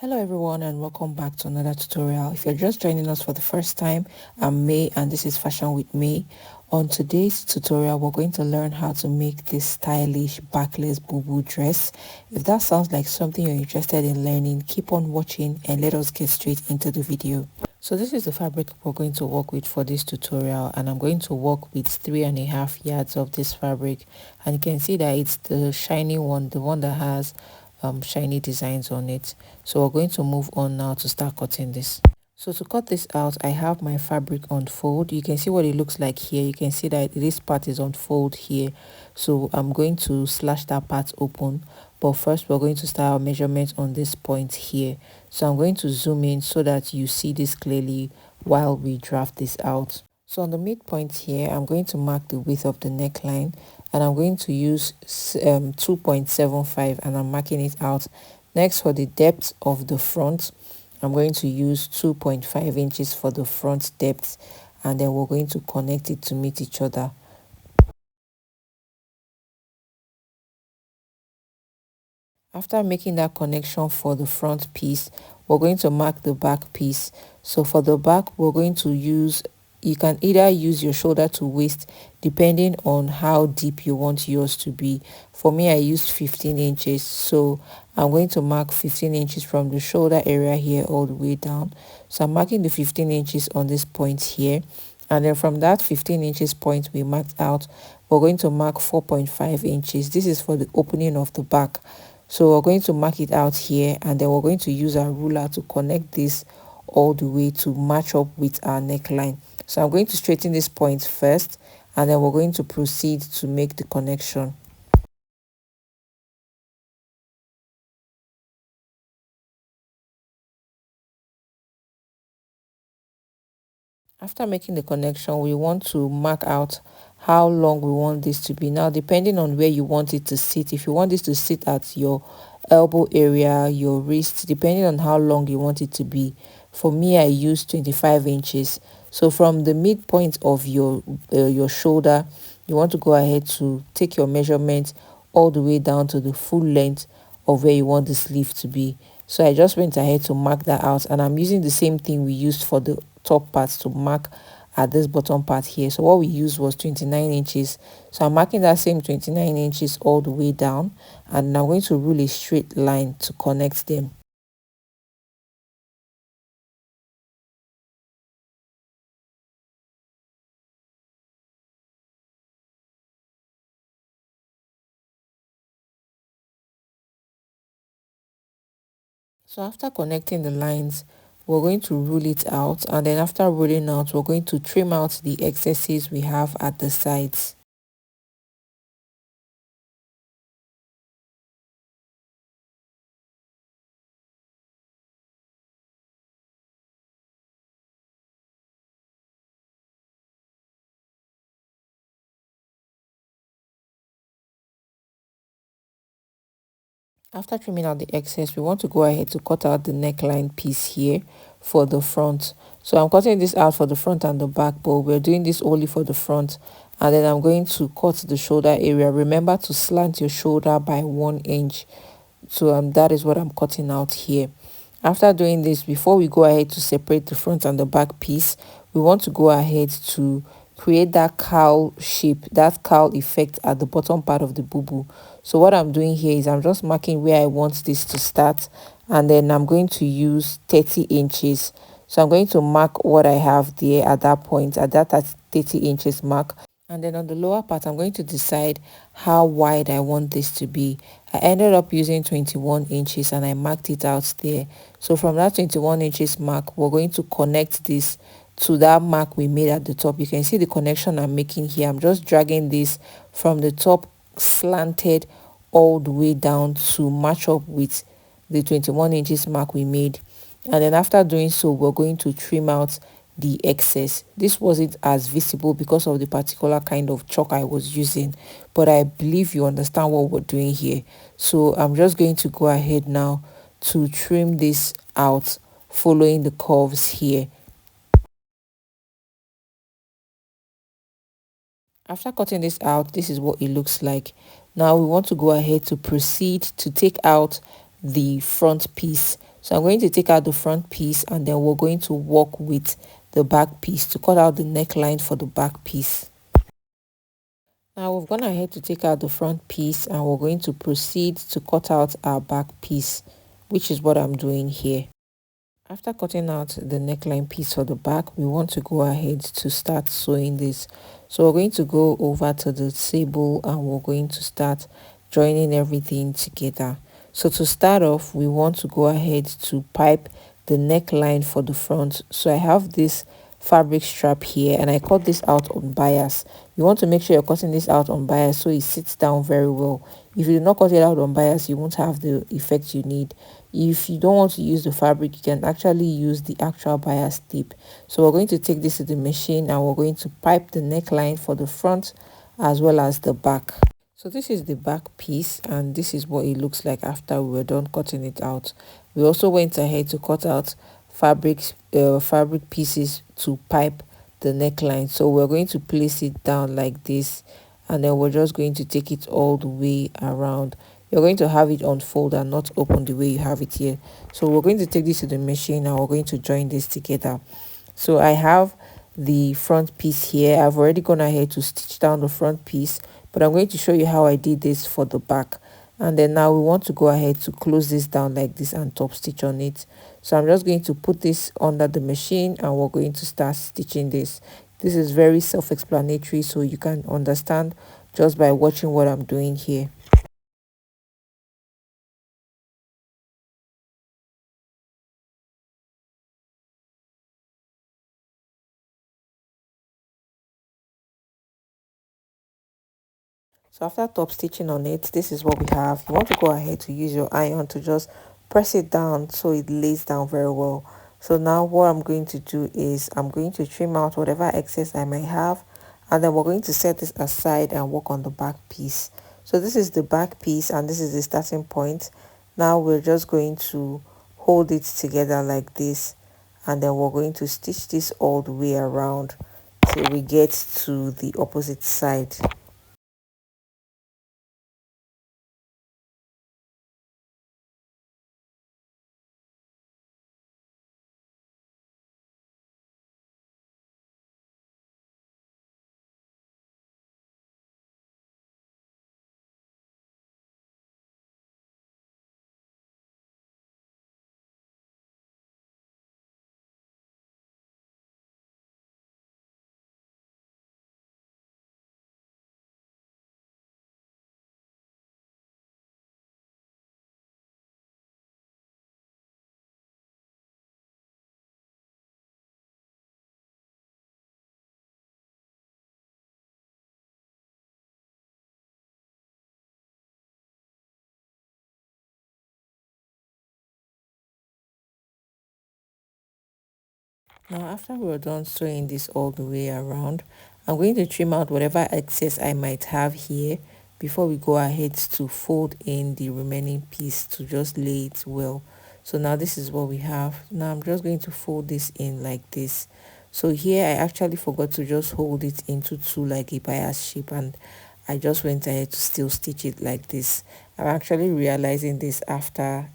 Hello everyone and welcome back to another tutorial. If you're just joining us for the first time, I'm May and this is Fashion with May. On today's tutorial, we're going to learn how to make this stylish backless boubou dress. If that sounds like something you're interested in learning, keep on watching and let us get straight into the video. So this is the fabric we're going to work with for this tutorial, and I'm going to work with 3.5 yards of this fabric, and you can see that it's the shiny one, the one that has shiny designs on it. So we're going to move on now to start cutting this. So to cut this out, I have my fabric on fold. You can see what it looks like here. You can see that this part is on fold here. So I'm going to slash that part open. But first we're going to start our measurement on this point here. So I'm going to zoom in so that you see this clearly while we draft this out. So on the midpoint here, I'm going to mark the width of the neckline, and I'm going to use 2.75, and I'm marking it out. Next, for the depth of the front, I'm going to use 2.5 inches for the front depth, and then we're going to connect it to meet each other. After making that connection for the front piece, we're going to mark the back piece. So for the back, we're going to use, you can either use your shoulder to waist depending on how deep you want yours to be. For me, I used 15 inches. So I'm going to mark 15 inches from the shoulder area here all the way down. So I'm marking the 15 inches on this point here. And then from that 15 inches point we marked out, we're going to mark 4.5 inches. This is for the opening of the back. So we're going to mark it out here, and then we're going to use our ruler to connect this all the way to match up with our neckline. So I'm going to straighten this point first, and then we're going to proceed to make the connection. After making the connection, we want to mark out how long we want this to be. Now, depending on where you want it to sit, if you want this to sit at your elbow area, your wrist, depending on how long you want it to be. For me, I use 25 inches. So from the midpoint of your shoulder, you want to go ahead to take your measurement all the way down to the full length of where you want the sleeve to be. So I just went ahead to mark that out, and I'm using the same thing we used for the top part to mark at this bottom part here. So what we used was 29 inches. So I'm marking that same 29 inches all the way down, and I'm going to rule a straight line to connect them. So after connecting the lines, we're going to rule it out, and then after ruling out, we're going to trim out the excesses we have at the sides. After trimming out the excess, we want to go ahead to cut out the neckline piece here for the front. So I'm cutting this out for the front and the back, but we're doing this only for the front. And then I'm going to cut the shoulder area. Remember to slant your shoulder by 1 inch. So that is what I'm cutting out here. After doing this, before we go ahead to separate the front and the back piece, we want to go ahead to create that cowl shape, that cowl effect at the bottom part of the boubou. So what I'm doing here is I'm just marking where I want this to start, and then I'm going to use 30 inches. So I'm going to mark what I have there at that point, at that 30 inches mark. And then on the lower part, I'm going to decide how wide I want this to be. I ended up using 21 inches, and I marked it out there. So from that 21 inches mark, we're going to connect this to that mark we made at the top. You can see the connection I'm making here. I'm just dragging this from the top slanted all the way down to match up with the 21 inches mark we made. And then after doing so, we're going to trim out the excess. This wasn't as visible because of the particular kind of chalk I was using, but I believe you understand what we're doing here. So I'm just going to go ahead now to trim this out following the curves here. After cutting this out, this is what it looks like. Now we want to go ahead to proceed to take out the front piece. So I'm going to take out the front piece, and then we're going to work with the back piece to cut out the neckline for the back piece. Now we've gone ahead to take out the front piece, and we're going to proceed to cut out our back piece, which is what I'm doing here. After cutting out the neckline piece for the back, we want to go ahead to start sewing this. So we're going to go over to the table, and we're going to start joining everything together. So to start off, we want to go ahead to pipe the neckline for the front. So I have this fabric strap here, and I cut this out on bias. You want to make sure you're cutting this out on bias so it sits down very well. If you do not cut it out on bias, you won't have the effect you need. If you don't want to use the fabric, you can actually use the actual bias tip. So we're going to take this to the machine, and we're going to pipe the neckline for the front as well as the back. So this is the back piece, and this is what it looks like after we were done cutting it out. We also went ahead to cut out fabric pieces to pipe the neckline. So we're going to place it down like this, and then we're just going to take it all the way around. You're going to have it unfold and not open the way you have it here. So we're going to take this to the machine, and we're going to join this together. So I have the front piece here. I've already gone ahead to stitch down the front piece, but I'm going to show you how I did this for the back. And then now we want to go ahead to close this down like this and top stitch on it. So I'm just going to put this under the machine, and we're going to start stitching this. This is very self-explanatory, so you can understand just by watching what I'm doing here. So after top stitching on it, this is what we have. You want to go ahead to use your iron to just press it down so it lays down very well. So now what I'm going to do is I'm going to trim out whatever excess I might have, and then we're going to set this aside and work on the back piece. So this is the back piece, and this is the starting point. Now we're just going to hold it together like this, and then we're going to stitch this all the way around till we get to the opposite side. Now after we're done sewing this all the way around, I'm going to trim out whatever excess I might have here before we go ahead to fold in the remaining piece to just lay it well. So now this is what we have. Now I'm just going to fold this in like this. So here I actually forgot to just hold it into two like a bias shape, and I just went ahead to still stitch it like this. I'm actually realizing this after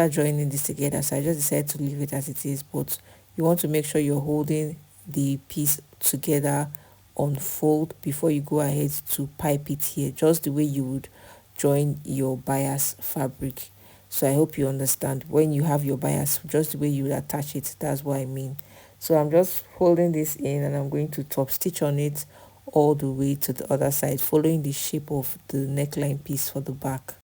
joining this together, so I just decided to leave it as it is. But you want to make sure you're holding the piece together on fold before you go ahead to pipe it here, just the way you would join your bias fabric. So I hope you understand. When you have your bias, just the way you would attach it, that's what I mean. So I'm just holding this in, and I'm going to top stitch on it all the way to the other side, following the shape of the neckline piece for the back.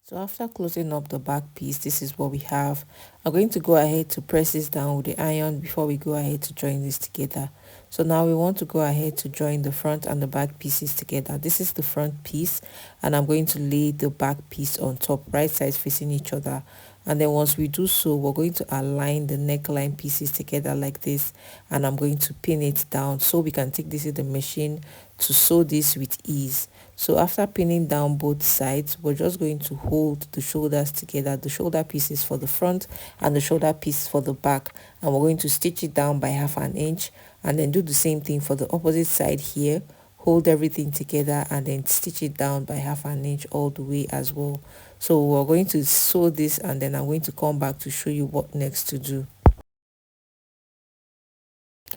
So after closing up the back piece, this is what we have. I'm going to go ahead to press this down with the iron before we go ahead to join this together. So now we want to go ahead to join the front and the back pieces together. This is the front piece, and I'm going to lay the back piece on top, right sides facing each other. And then once we do so, we're going to align the neckline pieces together like this, and I'm going to pin it down so we can take this to the machine to sew this with ease. So after pinning down both sides, we're just going to hold the shoulders together, the shoulder pieces for the front and the shoulder piece for the back, and we're going to stitch it down by 1/2 inch, and then do the same thing for the opposite side here. Hold everything together and then stitch it down by 1/2 inch all the way as well. So we're going to sew this, and then I'm going to come back to show you what next to do.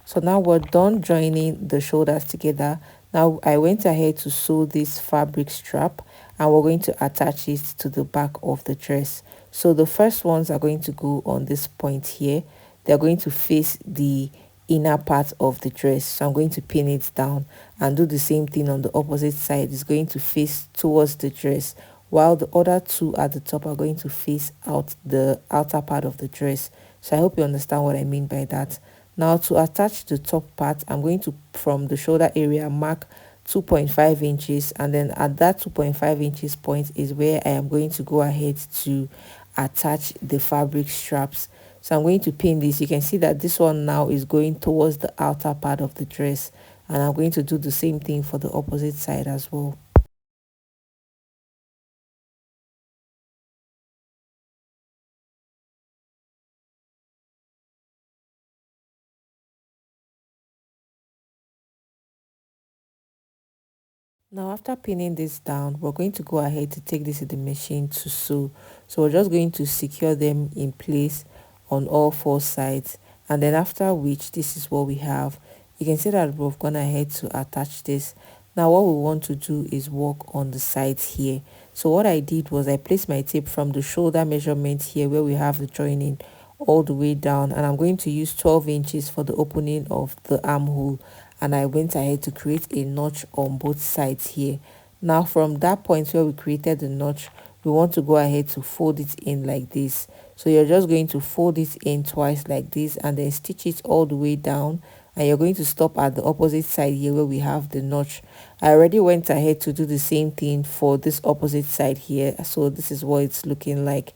So now we're done joining the shoulders together. Now I went ahead to sew this fabric strap, and we're going to attach it to the back of the dress. So the first ones are going to go on this point here. They're going to face the inner part of the dress. So I'm going to pin it down and do the same thing on the opposite side. It's going to face towards the dress, while the other two at the top are going to face out the outer part of the dress. So I hope you understand what I mean by that. Now to attach the top part, I'm going to, from the shoulder area, mark 2.5 inches, and then at that 2.5 inches point is where I am going to go ahead to attach the fabric straps. So I'm going to pin this. You can see that this one now is going towards the outer part of the dress, and I'm going to do the same thing for the opposite side as well. Now after pinning this down, we're going to go ahead to take this to the machine to sew. So we're just going to secure them in place on all four sides, and then after which, this is what we have. You can see that we've gone ahead to attach this. Now what we want to do is work on the sides here. So what I did was I placed my tape from the shoulder measurement here where we have the joining all the way down, and I'm going to use 12 inches for the opening of the armhole, and I went ahead to create a notch on both sides here. Now from that point where we created the notch, we want to go ahead to fold it in like this. So you're just going to fold it in twice like this, and then stitch it all the way down, and you're going to stop at the opposite side here where we have the notch. I already went ahead to do the same thing for this opposite side here, so this is what it's looking like.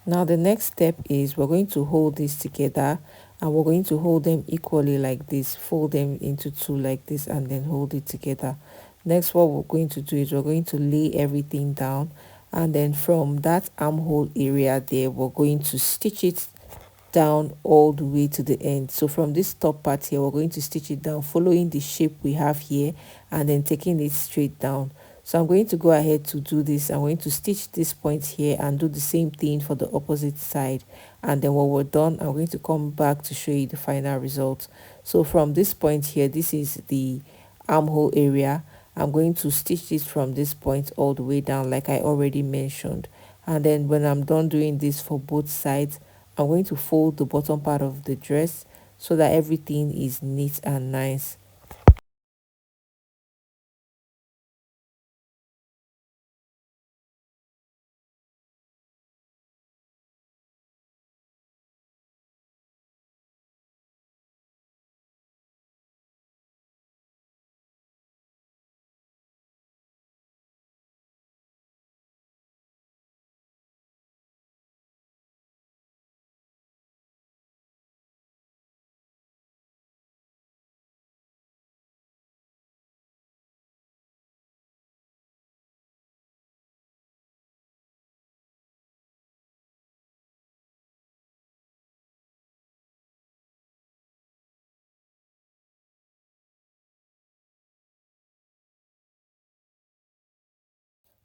Now the next step is we're going to hold this together, and we're going to hold them equally like this, fold them into two like this, and then hold it together. Next, what we're going to do is we're going to lay everything down, and then from that armhole area there, we're going to stitch it down all the way to the end. So from this top part here, we're going to stitch it down following the shape we have here, and then taking it straight down. So I'm going to go ahead to do this. I'm going to stitch this point here and do the same thing for the opposite side, and then when we're done, I'm going to come back to show you the final result. So from this point here, this is the armhole area. I'm going to stitch this from this point all the way down like I already mentioned, and then when I'm done doing this for both sides, I'm going to fold the bottom part of the dress so that everything is neat and nice.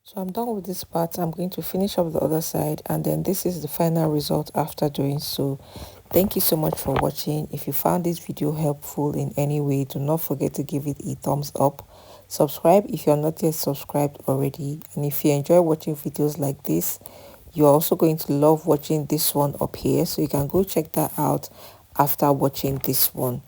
So I'm done with this part. I'm going to finish up the other side, and then this is the final result after doing so. Thank you so much for watching. If you found this video helpful in any way, do not forget to give it a thumbs up. Subscribe if you're not yet subscribed already, and if you enjoy watching videos like this, you're also going to love watching this one up here, so you can go check that out after watching this one.